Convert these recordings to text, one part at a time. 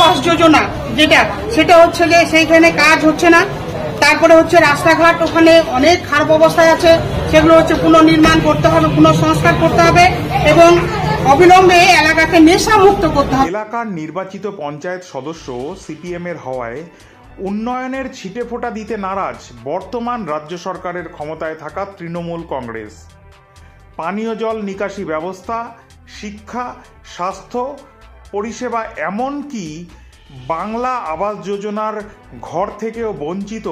আবাস যোজনা যেটা সেটা হচ্ছে যে সেইখানে কাজ হচ্ছে না। তারপরে হচ্ছে রাস্তাঘাট ওখানে অনেক খারাপ অবস্থায় আছে, সেগুলো হচ্ছে পুনর্নির্মাণ করতে হবে, পুনঃসংস্কার করতে হবে এবং অবিলম্বে এলাকাকে নেশা মুক্ত করতে হবে। এলাকার নির্বাচিত পঞ্চায়েত সদস্য সিপিএম এর হওয়ায় উন্নয়নের ছিটে ফোঁটা দিতে নারাজ বর্তমান রাজ্য সরকারের ক্ষমতায় থাকা তৃণমূল কংগ্রেস। পানীয় জল নিকাশি ব্যবস্থা, শিক্ষা, স্বাস্থ্য পরিষেবা এমনকি বাংলা আবাস যোজনার ঘর থেকেও বঞ্চিত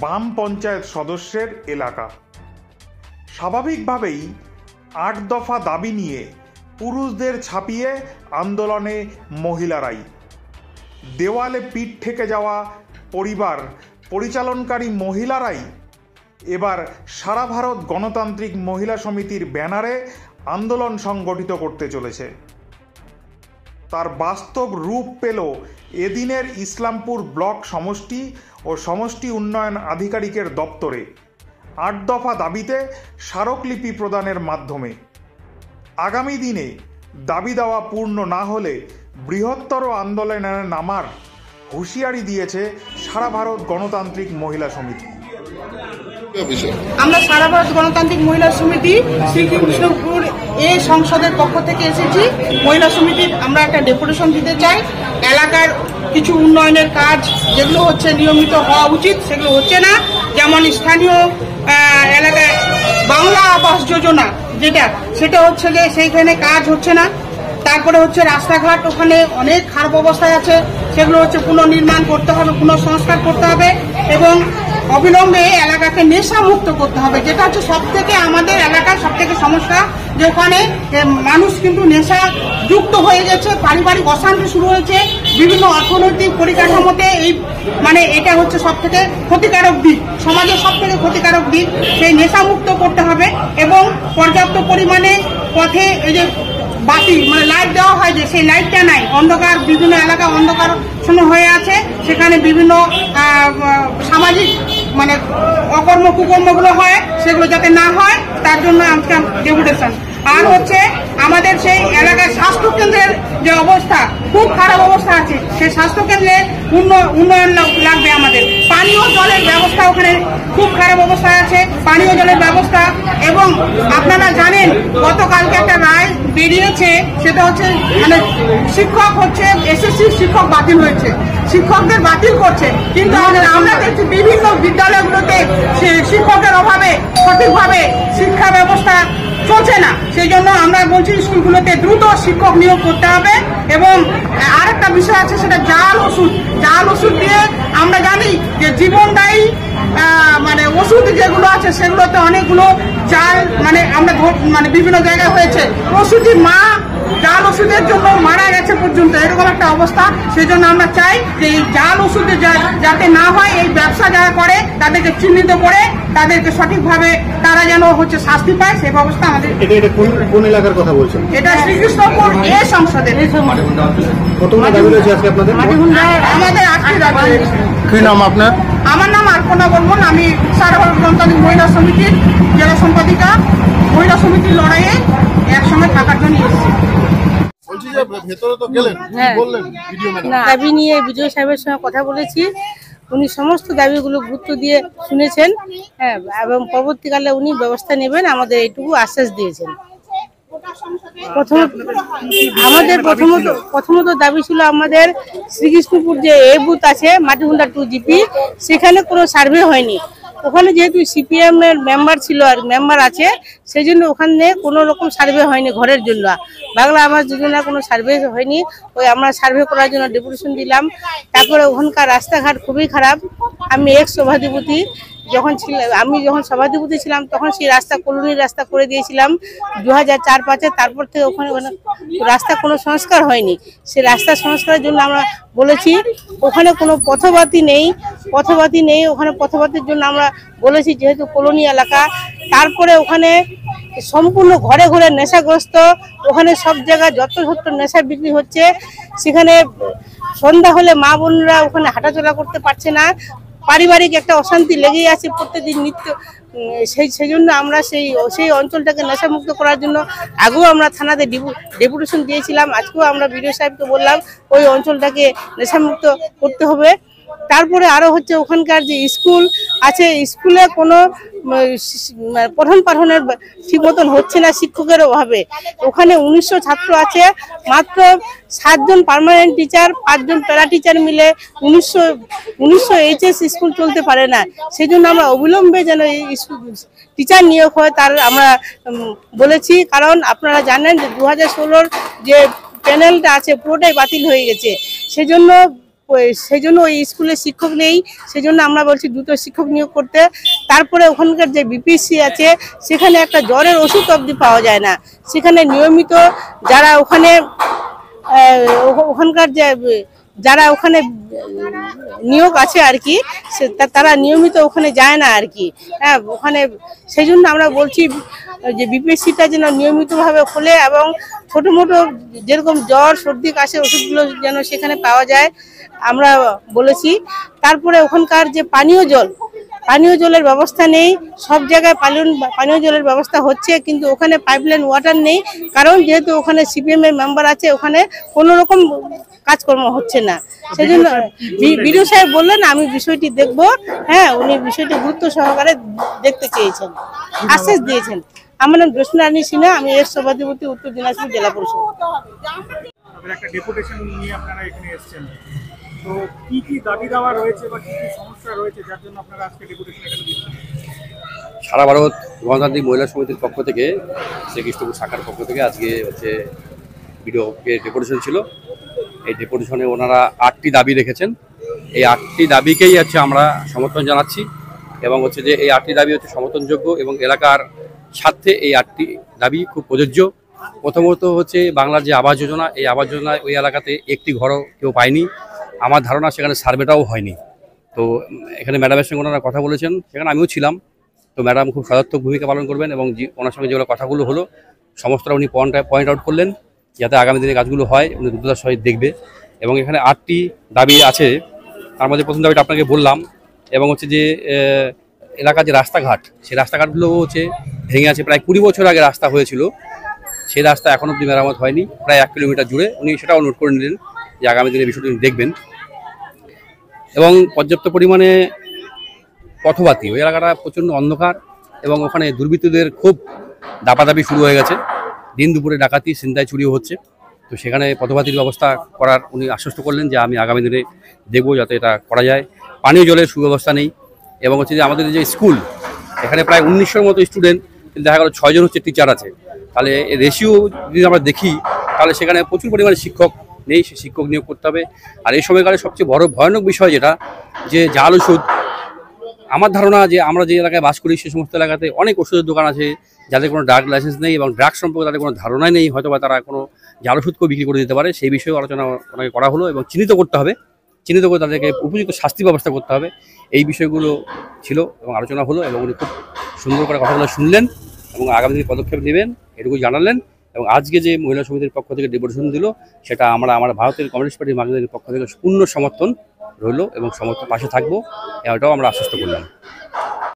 বাম পঞ্চায়েত সদস্যের এলাকা। স্বাভাবিকভাবেই ৮ দফা দাবি নিয়ে পুরুষদের ছাপিয়ে আন্দোলনে মহিলারাই। দেওয়ালে পিঠ ঠেকে যাওয়া পরিবার পরিচালনকারী মহিলারাই এবার সারা ভারত গণতান্ত্রিক মহিলা সমিতির ব্যানারে আন্দোলন সংগঠিত করতে চলেছে। তার বাস্তব রূপ পেল এদিনের ইসলামপুর ব্লক সমষ্টি ও সমষ্টি উন্নয়ন আধিকারিকের দপ্তরে ৮ দফা দাবিতে স্মারকলিপি প্রদানের মাধ্যমে। আগামী দিনে দাবি দেওয়া পূর্ণ না হলে বৃহত্তর আন্দোলনে নামার হুঁশিয়ারি দিয়েছে সারা ভারত গণতান্ত্রিক মহিলা সমিতি। আমরা সারা ভারত গণতান্ত্রিক মহিলা সমিতি শ্রীকৃষ্ণপুর সংসদের পক্ষ থেকে এসেছি। মহিলা সমিতির আমরা একটা ডেপুটেশন দিতে চাই। এলাকার কিছু উন্নয়নের কাজ যেগুলো হচ্ছে নিয়মিত হওয়া উচিত সেগুলো হচ্ছে না। যেমন স্থানীয় এলাকায় বাংলা আবাস যোজনা যেটা সেটা হচ্ছে যে সেইখানে কাজ হচ্ছে না। তারপরে হচ্ছে রাস্তাঘাট ওখানে অনেক খারাপ অবস্থায় আছে, সেগুলো হচ্ছে পুনর্নির্মাণ করতে হবে, পুনঃসংস্কার করতে হবে এবং অবিলম্বে এলাকাকে নেশা মুক্ত করতে হবে। যেটা হচ্ছে সব থেকে আমাদের এলাকার সব থেকে সমস্যা, যে ওখানে মানুষ কিন্তু নেশা যুক্ত হয়ে গেছে, পারিবারিক অশান্তি শুরু হয়েছে, বিভিন্ন অর্থনৈতিক পরিকাঠামোতে এটা হচ্ছে সব থেকে ক্ষতিকারক দিক, সমাজের সব থেকে ক্ষতিকারক দিক। সেই নেশা মুক্ত করতে হবে এবং পর্যাপ্ত পরিমাণে পথে এই যে বাতি লাইট দেওয়া হয়, যে সেই লাইটটা নাই, অন্ধকার, বিভিন্ন এলাকা অন্ধকার হয়ে আছে, সেখানে বিভিন্ন সামাজিক অকর্ম কুকর্মগুলো হয়, সেগুলো যাতে না হয় তার জন্য আজকে ডেপুটেশন। আর হচ্ছে আমাদের সেই এলাকার স্বাস্থ্য কেন্দ্রের যে অবস্থা খুব খারাপ অবস্থা আছে, সেই স্বাস্থ্য কেন্দ্রের উন্নয়ন লাগবে আমাদের। পানীয় জলের ব্যবস্থা ওখানে খুব খারাপ অবস্থায় আছে, পানীয় জলের ব্যবস্থা। এবং আপনারা জানেন গতকালকে একটা রায় বেরিয়েছে, সেটা হচ্ছে শিক্ষক হচ্ছে এসএসসি শিক্ষক বাতিল হয়েছে, শিক্ষকদের বাতিল করছে, কিন্তু আমরা দেখছি বিভিন্ন বিদ্যালয়গুলোতে শিক্ষকের অভাবে সঠিকভাবে শিক্ষা ব্যবস্থা চলছে না। সেই জন্য আমরা বলছি স্কুলগুলোতে দ্রুত শিক্ষক নিয়োগ করতে হবে। এবং আরেকটা বিষয় আছে, সেটা জাল ওষুধ দিয়ে আমরা জানি যে জীবনদায়ী ওষুধ যেগুলো আছে সেগুলোতে অনেকগুলো জাল আমরা বিভিন্ন জায়গায় হয়েছে, ওষুধের মা জাল ওষুধের জন্য মারা গেছে পর্যন্ত, এরকম একটা অবস্থা। সেই জন্য আমরা চাই যে এই জাল ওষুধে যাতে না হয়, এই ব্যবসা যারা করে তাদেরকে চিহ্নিত করে তাদেরকে সঠিকভাবে তারা যেন হচ্ছে শাস্তি পায়, সেই ব্যবস্থা আমাদের। কোন এলাকার কথা বলছেন? এটা শ্রীকৃষ্ণপুর সংসদের। আমাদের 8টি দাবি রয়েছে। কি নাম আপনার? আমার নাম আলপনা বর্মন, আমি সারা ভারত গণতান্ত্রিক মহিলা সমিতির জেলা সম্পাদিকা। মহিলা সমিতির লড়াইয়ে একসঙ্গে থাকার জন্য এসেছি। দাবি নিয়ে বিজয় সাহেবের সঙ্গে কথা বলেছি, উনি সমস্ত দাবিগুলো গুরুত্ব দিয়ে শুনেছেন, হ্যাঁ, এবং পরবর্তীকালে উনি ব্যবস্থা নেবেন, আমাদের এইটুকু আশ্বাস দিয়েছেন। আমাদের প্রথমত দাবি ছিল আমাদের শ্রীকৃষ্ণপুর যে এ বুথ আছে মাটিগুন্ডা 2 জিপি, সেখানে কোনো সার্ভে হয়নি। ওখানে যেহেতু সিপিএম এর মেম্বার ছিল আর মেম্বার আছে, সেই জন্য ওখানে কোনো রকম সার্ভে হয়নি ঘরের জন্য। বাংলা আবাস যোজনার কোনো সার্ভে হয়নি, ওই আমরা সার্ভে করার জন্য ডেপুটেশন দিলাম। তারপরে ওখানকার রাস্তাঘাট খুবই খারাপ। আমি সভাধিপতি আমি যখন সভাধিপতি ছিলাম তখন সেই রাস্তা কলোনির রাস্তা করে দিয়েছিলাম 2004-05-এ। তারপর থেকে ওখানে রাস্তা কোনো সংস্কার হয়নি। সেই রাস্তা সংস্কারের জন্য আমরা বলেছি, ওখানে কোনো পথবাতি নেই, ওখানে পথবাতির জন্য আমরা বলেছি, যেহেতু কলোনি এলাকা। তারপরে ওখানে সম্পূর্ণ ঘরে ঘরে নেশাগ্রস্ত, ওখানে সব জায়গায় যত নেশা বিক্রি হচ্ছে, সেখানে সন্ধ্যা হলে মা বোনরা ওখানে হাঁটাচলা করতে পারছে না। পারিবারিক একটা অশান্তি লেগেই আছে প্রত্যেকদিন নিত্য। সেই জন্য আমরা সেই অঞ্চলটাকে নেশামুক্ত করার জন্য আগেও আমরা থানাতে ডেপুটেশন দিয়েছিলাম, আজকেও আমরা বিডিও সাহেবকে বললাম ওই অঞ্চলটাকে নেশামুক্ত করতে হবে। তারপরে আরো হচ্ছে ওখানকার যে স্কুল আছে, স্কুলে কোনো পঠন পাঠনের ঠিক মতন হচ্ছে না শিক্ষকের অভাবে। ওখানে 1900 ছাত্র আছে, মাত্র 7 জন পার্মানেন্ট টিচার, 5 জন প্যারা টিচার মিলে 1900 এইচএস স্কুল চলতে পারে না। সেই জন্য আমরা অবিলম্বে যেন টিচার নিয়োগ হয় তার আমরা বলেছি। কারণ আপনারা জানেন যে 2016 যে প্যানেলটা আছে পুরোটাই বাতিল হয়ে গেছে। সেজন্য ওই স্কুলে শিক্ষক নেই, সেজন্য আমরা বলছি দ্রুত শিক্ষক নিয়োগ করতে। তারপরে ওখানকার যে বিপিসি আছে সেখানে একটা জ্বরের ওষুধ অবধি পাওয়া যায় না। সেখানে নিয়মিত যারা ওখানকার যে যারা ওখানে নিয়োগ আছে আর কি, তারা নিয়মিত ওখানে যায় না আর কি। হ্যাঁ, ওখানে সেই জন্য আমরা বলছি যে বিপিএসসিটা যেন নিয়মিতভাবে খোলে এবং ছোটো মোটো যেরকম জ্বর সর্দি কাশির ওষুধগুলো যেন সেখানে পাওয়া যায় আমরা বলেছি। তারপরে ওখানকার যে পানীয় জলের ব্যবস্থা নেই, সব জায়গায় পানীয় জলের ব্যবস্থা হচ্ছে কিন্তু ওখানে পাইপলাইন ওয়াটার নেই। কারণ যেহেতু ওখানে সিপিএম এর মেম্বার আছে, ওখানে কোনো রকম কাজকর্ম হচ্ছে না। সেই জন্য বিডিও সাহেব বললেন আমি বিষয়টি দেখব। হ্যাঁ, উনি বিষয়টি গুরুত্ব সহকারে দেখতে চেয়েছেন, আশ্বাস দিয়েছেন। আমার নাম জ্যোৎস্না রানী সিনহা, আমি এর সভাধিপতি উত্তর দিনাজপুর জেলা পরিষদ। একটা ডেপুটেশন নিয়ে আপনারা এখানে এসেছেন, তো কি কি দাবি দাওয়া রয়েছে বা কি কি সমস্যা রয়েছে যার জন্য আপনারা আজকে ডেপুটেশন এখানে দিচ্ছেন? সারা ভারত গণতান্ত্রিক মহিলা সমিতির পক্ষ থেকে, শ্রীকৃষ্ণপুর শাখার পক্ষ থেকে আজকে ভিডিওকে ডেপুটেশন ছিল। এই ডেপুটেশনে ওনারা 8টি দাবি রেখেছেন। এই 8টি দাবিকেই আমরা সমর্থন জানাচ্ছি এবং যে এই 8টি দাবি সমর্থনযোগ্য এবং এলাকার স্বার্থে এই 8টি দাবি খুব প্রযোজ্য। প্রথমত বাংলার যে আবাস যোজনা, এই আবাস যোজনায় ওই এলাকাতে একটি ঘরও কেউ পায়নি। আমার ধারণা সেখানে সার্ভেটাও হয়নি। তো এখানে ম্যাডামের সঙ্গে ওনারা কথা বলেছেন, সেখানে আমিও ছিলাম। তো ম্যাডাম খুব সদর্থক ভূমিকা পালন করবেন এবং ওনার সঙ্গে যেগুলো কথাগুলো হলো সমস্তটা উনি পয়েন্ট আউট করলেন যাতে আগামী দিনে কাজগুলো হয়, উনি দ্রুততার সহিত দেখবে। এবং এখানে 8টি দাবি আছে, তার মধ্যে প্রথম দাবিটা আপনাকে বললাম। এবং যে এলাকার যে রাস্তাঘাট, সেই রাস্তাঘাটগুলো ভেঙে আছে। প্রায় 20 বছর আগে রাস্তা হয়েছিল, সেই রাস্তা এখন অব্দি মেরামত হয়নি, প্রায় 1 কিলোমিটার জুড়ে। উনি সেটাও নোট করে নিলেন যে আগামী দিনে বিষয়টি উনি দেখবেন। এবং পর্যাপ্ত পরিমাণে পথবাতি, ওই এলাকাটা প্রচণ্ড অন্ধকার এবং ওখানে দুর্বৃত্তদের খুব দাপাদাপি শুরু হয়ে গেছে। দিন দুপুরে ডাকাতি, ছিনতাই, চুরিও হচ্ছে। তো সেখানে পথবাতির ব্যবস্থা করার উনি আশ্বস্ত করলেন যে আমি আগামী দিনে দেখব যাতে এটা করা যায়। পানীয় জলের সুব্যবস্থা নেই এবং যে আমাদের যে স্কুল, এখানে প্রায় 1900-র মতো স্টুডেন্ট, কিন্তু দেখা গেল 6 জন টিচার আছে। তাহলে এই রেশিও যদি আমরা দেখি তাহলে সেখানে প্রচুর পরিমাণে শিক্ষক নেই, সে শিক্ষক নিয়োগ করতে হবে। আর এই সময়কালে সবচেয়ে বড় ভয়ানক বিষয় যেটা, যে জাল ওষুধ। আমার ধারণা যে আমরা যে এলাকায় বাস করি সে সমস্ত এলাকাতে অনেক ওষুধের দোকান আছে যাদের কোনো ড্রাগ লাইসেন্স নেই এবং ড্রাগ সম্পর্কে তাদের কোনো ধারণাই নেই, হয়তো বা তারা কোনো জাল ওষুধকেও বিক্রি করে দিতে পারে। সেই বিষয়ে আলোচনা ওনাকে করা হলো এবং চিহ্নিত করতে হবে, চিহ্নিত করে তাদেরকে উপযুক্ত শাস্তি ব্যবস্থা করতে হবে। এই বিষয়গুলো ছিল এবং আলোচনা হলো এবং উনি খুব সুন্দর করে কথাগুলো শুনলেন এবং আগামী দিনে পদক্ষেপ নেবেন এটুকু জানালেন। এবং আজকে যে মহিলা সমিতির পক্ষ থেকে ডেপুটেশন দিল, সেটা আমরা ভারতের কমিউনিস্ট পার্টির বাংলাদেশের পক্ষ থেকে পূর্ণ সমর্থন রইল এবং সমর্থন পাশে থাকবো, এটাও আমরা আশ্বস্ত করলাম।